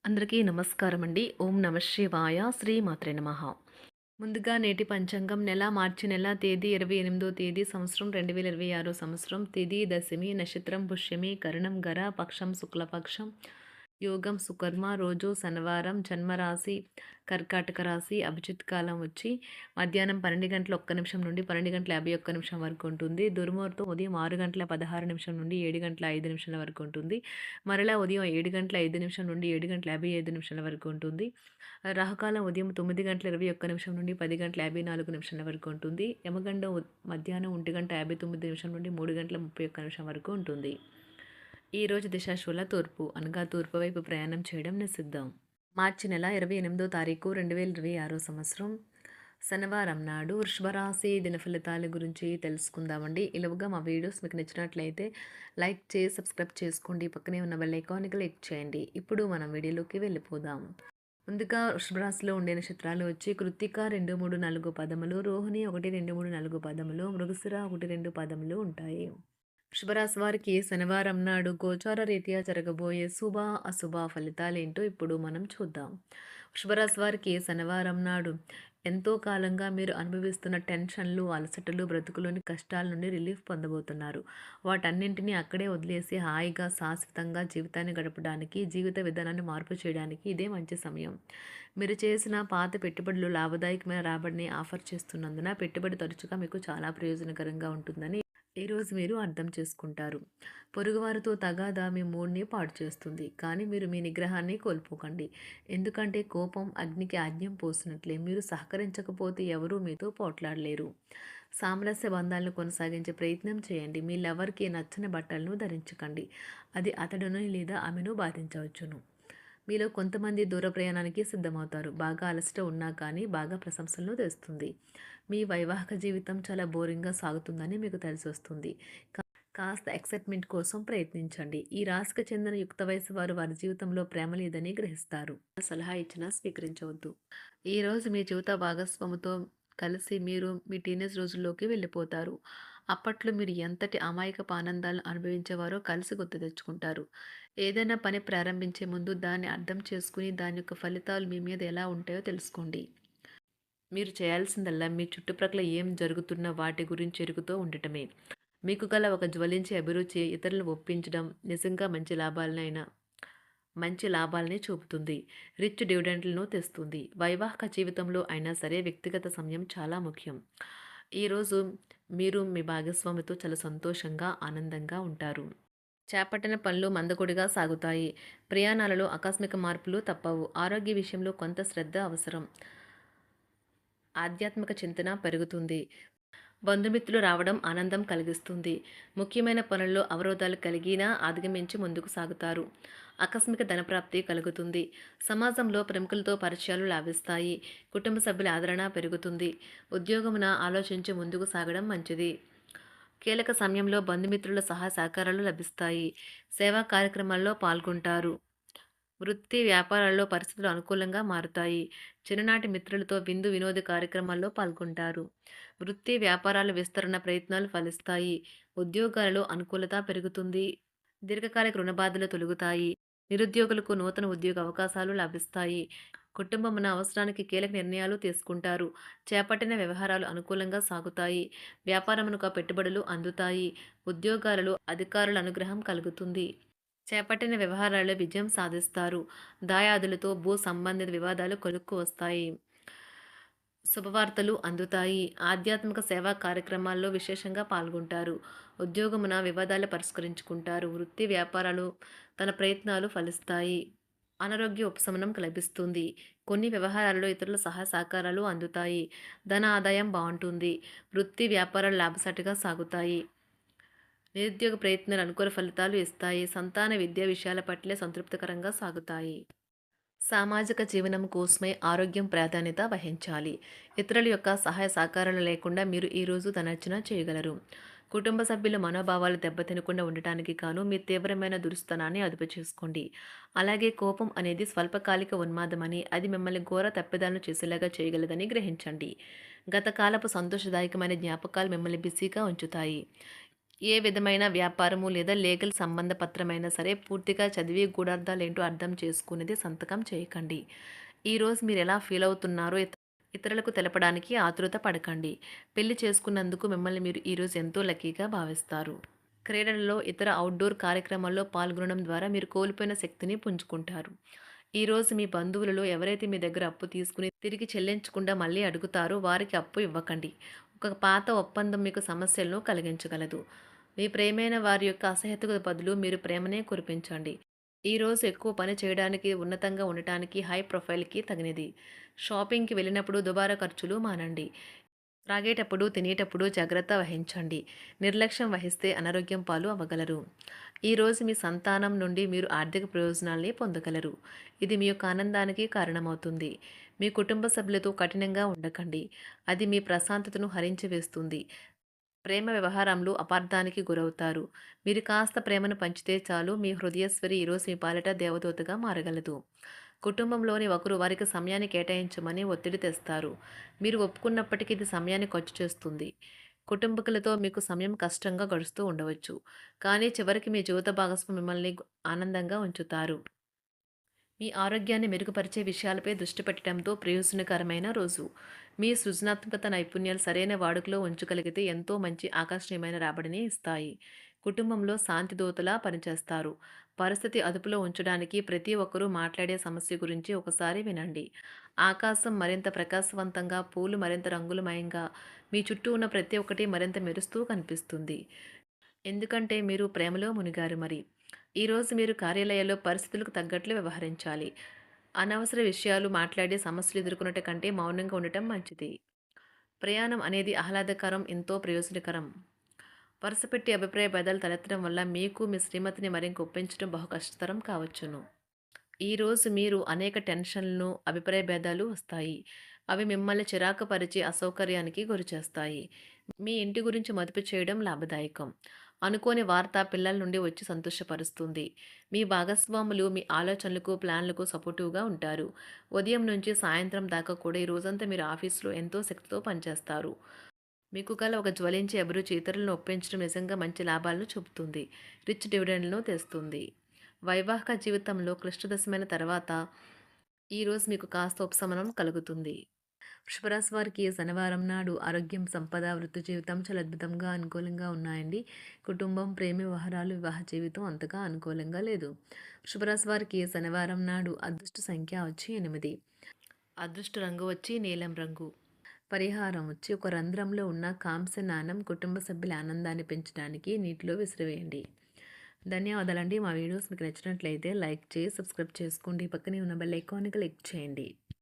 అందరికీ నమస్కారం అండి. ఓం నమ శివాయ. శ్రీమాత్రే నమః. ముందుగా నేటి పంచాంగం మార్చి నెల తేదీ 28వ తేదీ సంవత్సరం 2026 సంవత్సరం తిథి దశమి నక్షత్రం పుష్యమి కరణం గర పక్షం శుక్లపక్షం యోగం సుకర్మ రోజు శనివారం జన్మరాశి కర్కాటక రాశి అభిజిత్ కాలం వచ్చి మధ్యాహ్నం 12 గంటల 1 నిమిషం నుండి 12 గంటల 51 నిమిషం వరకు ఉంటుంది. దుర్ముహూర్తం ఉదయం 6 గంటల 16 నిమిషం నుండి 7 గంటల 5 నిమిషాల వరకు ఉంటుంది. మరలా ఉదయం 7 గంటల 5 నిమిషం నుండి 7 గంటల 55 నిమిషాల వరకు ఉంటుంది. రాహుకాలం ఉదయం 9 గంటల 21 నిమిషం నుండి 10 గంటల 54 నిమిషాల వరకు ఉంటుంది. యమగండం మధ్యాహ్నం 1 గంట 59 నిమిషం నుండి 3 గంటల 31 నిమిషం వరకు ఉంటుంది. ఈరోజు దిశాశూల తూర్పు అనగా తూర్పు వైపు ప్రయాణం చేయడం నిషిద్ధం. మార్చి నెల 28వ తారీఖు 2026 సంవత్సరం శనివారం నాడు వృషభరాశి దిన ఫలితాల గురించి తెలుసుకుందామండి. ఇలాగా మా వీడియోస్ మీకు నచ్చినట్లయితే లైక్ చేసి సబ్స్క్రైబ్ చేసుకోండి. పక్కనే ఉన్న బెల్ ఐకాన్ని క్లిక్ చేయండి. ఇప్పుడు మనం వీడియోలోకి వెళ్ళిపోదాం. ముందుగా వృషభరాశిలో ఉండే నక్షత్రాలు వచ్చి కృత్తిక 2, 3, 4 పదములు, రోహిణి 1, 2, 3, 4 పదములు, మృగశిర 1, 2 పదములు ఉంటాయి. వృషభరాశి వారికి శనివారం నాడు గోచార రీత్యా జరగబోయే శుభ అశుభ ఫలితాలేంటో ఇప్పుడు మనం చూద్దాం. వృషభరాశి వారికి శనివారం నాడు ఎంతో కాలంగా మీరు అనుభవిస్తున్న టెన్షన్లు, అలసటలు, బ్రతుకులోని కష్టాల నుండి రిలీఫ్ పొందబోతున్నారు. వాటన్నింటినీ అక్కడే వదిలేసి హాయిగా శాశ్వతంగా జీవితాన్ని గడపడానికి, జీవిత విధానాన్ని మార్పు చేయడానికి ఇదే మంచి సమయం. మీరు చేసిన పాత పెట్టుబడులు లాభదాయకమైన రాబడిని ఆఫర్ చేస్తున్నందున పెట్టుబడి తరచుగా మీకు చాలా ప్రయోజనకరంగా ఉంటుందని ఈరోజు మీరు అర్థం చేసుకుంటారు. పొరుగువారితో తగాదా మీ మూడ్ని పాడు చేస్తుంది. కానీ మీరు మీ నిగ్రహాన్ని కోల్పోకండి. ఎందుకంటే కోపం అగ్నికి ఆజ్యం పోసినట్లే. మీరు సహకరించకపోతే ఎవరూ మీతో పోట్లాడలేరు. సామరస్య బంధాలను కొనసాగించే ప్రయత్నం చేయండి. మీ లవర్కి నచ్చని బట్టలను ధరించకండి. అది అతడును లేదా ఆమెను బాధించవచ్చును. మీలో కొంతమంది దూర ప్రయాణానికి సిద్ధమవుతారు. బాగా అలసట ఉన్నా కానీ బాగా ప్రశంసలను తెస్తుంది. మీ వైవాహిక జీవితం చాలా బోరింగ్గా సాగుతుందని మీకు తెలిసొస్తుంది. కాస్త ఎక్సైట్మెంట్ కోసం ప్రయత్నించండి. ఈ రాశికి చెందిన యుక్త వయసు వారు వారి జీవితంలో ప్రేమ లేదని గ్రహిస్తారు. సలహా ఇచ్చినా స్వీకరించవద్దు. ఈరోజు మీ జీవిత భాగస్వామితో కలిసి మీరు మీ టీనేజ్ రోజుల్లోకి వెళ్ళిపోతారు. అప్పట్లో మీరు ఎంతటి అమాయకపు ఆనందాలను అనుభవించేవారో కలిసి గుర్తు తెచ్చుకుంటారు. ఏదైనా పని ప్రారంభించే ముందు దాన్ని అర్థం చేసుకుని దాని యొక్క ఫలితాలు మీ మీద ఎలా ఉంటాయో తెలుసుకోండి. మీరు చేయాల్సిందల్లా మీ చుట్టుప్రక్కల ఏం జరుగుతున్న వాటి గురించి ఎరుగుతూ ఉండటమే. మీకు గల ఒక జ్వలించే అభిరుచి ఇతరులను ఒప్పించడం నిజంగా మంచి లాభాలని చూపుతుంది. రిచ్ డివిడెండ్లను తెస్తుంది. వైవాహిక జీవితంలో అయినా సరే వ్యక్తిగత సమయం చాలా ముఖ్యం. ఈరోజు మీరు మీ భాగస్వామితో చాలా సంతోషంగా ఆనందంగా ఉంటారు. చేపట్టిన పనులు మందకొడిగా సాగుతాయి. ప్రయాణాలలో ఆకస్మిక మార్పులు తప్పవు. ఆరోగ్య విషయంలో కొంత శ్రద్ధ అవసరం. ఆధ్యాత్మిక చింతన పెరుగుతుంది. బంధుమిత్రులు రావడం ఆనందం కలిగిస్తుంది. ముఖ్యమైన పనుల్లో అవరోధాలు కలిగినా అధిగమించి ముందుకు సాగుతారు. ఆకస్మిక ధనప్రాప్తి కలుగుతుంది. సమాజంలో ప్రముఖులతో పరిచయాలు లాభిస్తాయి. కుటుంబ సభ్యుల ఆదరణ పెరుగుతుంది. ఉద్యోగమున ఆలోచించి ముందుకు సాగడం మంచిది. కీలక సమయంలో బంధుమిత్రుల సహాయ సహకారాలు లభిస్తాయి. సేవా కార్యక్రమాల్లో పాల్గొంటారు. వృత్తి వ్యాపారాల్లో పరిస్థితులు అనుకూలంగా మారుతాయి. చిన్ననాటి మిత్రులతో విందు వినోద కార్యక్రమాల్లో పాల్గొంటారు. వృత్తి వ్యాపారాల విస్తరణ ప్రయత్నాలు ఫలిస్తాయి. ఉద్యోగాలలో అనుకూలత పెరుగుతుంది. దీర్ఘకాలిక రుణ బాధలు తొలగుతాయి. నిరుద్యోగులకు నూతన ఉద్యోగ అవకాశాలు లభిస్తాయి. కుటుంబమున అవసరానికి కీలక నిర్ణయాలు తీసుకుంటారు. చేపట్టిన వ్యవహారాలు అనుకూలంగా సాగుతాయి. వ్యాపారమునకు పెట్టుబడులు అందుతాయి. ఉద్యోగాలలో అధికారుల అనుగ్రహం కలుగుతుంది. చేపట్టిన వ్యవహారాల్లో విజయం సాధిస్తారు. దాయాదులతో భూ సంబంధిత వివాదాలు కొలుక్కు వస్తాయి. శుభవార్తలు అందుతాయి. ఆధ్యాత్మిక సేవా కార్యక్రమాల్లో విశేషంగా పాల్గొంటారు. ఉద్యోగమున వివాదాలు పరిష్కరించుకుంటారు. వృత్తి వ్యాపారాలు తన ప్రయత్నాలు ఫలిస్తాయి. అనారోగ్య ఉపశమనం లభిస్తుంది. కొన్ని వ్యవహారాల్లో ఇతరుల సహాయ సహకారాలు అందుతాయి. ధన ఆదాయం బాగుంటుంది. వృత్తి వ్యాపారాలు లాభసాటిగా సాగుతాయి. నిరుద్యోగ ప్రయత్నాలు అనుకూల ఫలితాలు ఇస్తాయి. సంతాన విద్యా విషయాల పట్లే సంతృప్తికరంగా సాగుతాయి. సామాజిక జీవనం కోసమే ఆరోగ్యం ప్రాధాన్యత వహించాలి. ఇతరుల యొక్క సహాయ సహకారాలు లేకుండా మీరు ఈరోజు ధనార్జన చేయగలరు. కుటుంబ సభ్యుల మనోభావాలు దెబ్బతినకుండా ఉండటానికి గాను మీ తీవ్రమైన దురుస్తనాన్ని అదుపు చేసుకోండి. అలాగే కోపం అనేది స్వల్పకాలిక ఉన్మాదమని, అది మిమ్మల్ని ఘోర తప్పిదాలను చేసేలాగా చేయగలదని గ్రహించండి. గత కాలపు సంతోషదాయకమైన జ్ఞాపకాలు మిమ్మల్ని బిజీగా ఉంచుతాయి. ఏ విధమైన వ్యాపారము లేదా లీగల్ సంబంధ పత్రమైనా సరే పూర్తిగా చదివి గూఢార్థాలేంటో అర్థం చేసుకునేది సంతకం చేయకండి. ఈరోజు మీరు ఎలా ఫీల్ అవుతున్నారో ఇతరులకు తెలపడానికి ఆతృత పడకండి. పెళ్లి చేసుకున్నందుకు మిమ్మల్ని మీరు ఈరోజు ఎంతో లక్కీగా భావిస్తారు. క్రీడలలో ఇతర అవుట్‌డోర్ కార్యక్రమాల్లో పాల్గొనడం ద్వారా మీరు కోల్పోయిన శక్తిని పుంజుకుంటారు. ఈరోజు మీ బంధువులలో ఎవరైతే మీ దగ్గర అప్పు తీసుకుని తిరిగి చెల్లించకుండా మళ్ళీ అడుగుతారో వారికి అప్పు ఇవ్వకండి. ఒక పాత ఒప్పందం మీకు సమస్యలను కలిగించగలదు. మీ ప్రియమైన వారి యొక్క అసహ్యతకు బదులు మీరు ప్రేమనే కురిపించండి. ఈరోజు ఎక్కువ పని చేయడానికి, ఉన్నతంగా ఉండటానికి, హై ప్రొఫైల్‌కి తగినది. షాపింగ్‌కి వెళ్ళినప్పుడు దుబారా ఖర్చులు మానండి. త్రాగేటప్పుడు, తినేటప్పుడు జాగ్రత్త వహించండి. నిర్లక్ష్యం వహిస్తే అనారోగ్యం పాలు అవ్వగలరు. ఈరోజు మీ సంతానం నుండి మీరు ఆర్థిక ప్రయోజనాల్ని పొందగలరు. ఇది మీ యొక్క ఆనందానికి కారణమవుతుంది. మీ కుటుంబ సభ్యులతో కఠినంగా ఉండకండి. అది మీ ప్రశాంతతను హరించి వేస్తుంది. ప్రేమ వ్యవహారంలో అపార్థానికి గురవుతారు. మీరు కాస్త ప్రేమను పంచితే చాలు మీ హృదయేశ్వరి ఈరోజు మీ పాలిట దేవదూతగా మారగలదు. కుటుంబంలోని ఒకరు వారికి సమయాన్ని కేటాయించమని ఒత్తిడి తెస్తారు. మీరు ఒప్పుకున్నప్పటికీ ఇది సమయాన్ని ఖర్చు చేస్తుంది. కుటుంబకులతో మీకు సమయం కష్టంగా గడుస్తూ ఉండవచ్చు. కానీ చివరికి మీ జీవిత భాగస్వామి మిమ్మల్ని ఆనందంగా ఉంచుతారు. మీ ఆరోగ్యాన్ని మెరుగుపరిచే విషయాలపై దృష్టి పెట్టడంతో ప్రయోజనకరమైన రోజు. మీ సృజనాత్మకత నైపుణ్యాలు సరైన వాడుకలో ఉంచగలిగితే ఎంతో మంచి ఆకర్షణీయమైన రాబడిని ఇస్తాయి. కుటుంబంలో శాంతి దూతలా పనిచేస్తారు. పరిస్థితి అదుపులో ఉంచడానికి ప్రతి ఒక్కరూ మాట్లాడే సమస్య గురించి ఒకసారి వినండి. ఆకాశం మరింత ప్రకాశవంతంగా, పూలు మరింత రంగులమయంగా, మీ చుట్టూ ఉన్న ప్రతి ఒక్కటి మరింత మెరుస్తూ కనిపిస్తుంది. ఎందుకంటే మీరు ప్రేమలో మునిగారు మరి. ఈరోజు మీరు కార్యాలయాల్లో పరిస్థితులకు తగ్గట్లు వ్యవహరించాలి. అనవసర విషయాలు మాట్లాడి సమస్యలు ఎదుర్కొనట కంటే మౌనంగా ఉండటం మంచిది. ప్రయాణం అనేది ఆహ్లాదకరం, ఎంతో ప్రయోజనకరం. వరుసపెట్టి అభిప్రాయ భేదాలు తలెత్తడం వల్ల మీకు మీ శ్రీమతిని మరింక ఒప్పించడం బహు కష్టతరం కావచ్చును. ఈరోజు మీరు అనేక టెన్షన్లను, అభిప్రాయ భేదాలు వస్తాయి. అవి మిమ్మల్ని చిరాకు పరిచి అసౌకర్యానికి గురిచేస్తాయి. మీ ఇంటి గురించి మదుపు చేయడం లాభదాయకం. అనుకోని వార్త పిల్లల నుండి వచ్చి సంతోషపరుస్తుంది. మీ భాగస్వాములు మీ ఆలోచనలకు, ప్లాన్లకు సపోర్టివ్‌గా ఉంటారు. ఉదయం నుంచి సాయంత్రం దాకా కూడా ఈ రోజంతా మీరు ఆఫీస్‌లో ఎంతో శక్తితో పనిచేస్తారు. మీకు గల ఒక జ్వలించే అభిరుచి ఇతరులను ఒప్పించడం నిజంగా మంచి లాభాలను చూపుతుంది. రిచ్ డివిడెండ్‌లను తెస్తుంది. వైవాహిక జీవితంలో క్లిష్టదశమైన తర్వాత ఈరోజు మీకు కాస్త ఉపశమనం కలుగుతుంది. వృషభరాశి వారికి శనివారం నాడు ఆరోగ్యం, సంపద, వృత్తి జీవితం చాలా అద్భుతంగా అనుకూలంగా ఉన్నాయండి. కుటుంబం, ప్రేమ వ్యవహారాలు, వివాహ జీవితం అంతగా అనుకూలంగా లేదు. వృషభరాశి వారికి శనివారం నాడు అదృష్ట సంఖ్య వచ్చి 8. అదృష్ట రంగు వచ్చి నీలం రంగు. పరిహారం వచ్చి ఒక రంధ్రంలో ఉన్న కాంస్య నాణెం కుటుంబ సభ్యుల ఆనందాన్ని పెంచడానికి నీటిలో విసిరివేయండి. ధన్యవాదాలండి. మా వీడియోస్ మీకు నచ్చినట్లయితే లైక్ చేసి సబ్స్క్రైబ్ చేసుకోండి. పక్కనే ఉన్న బెల్ ఐకాన్ని క్లిక్ చేయండి.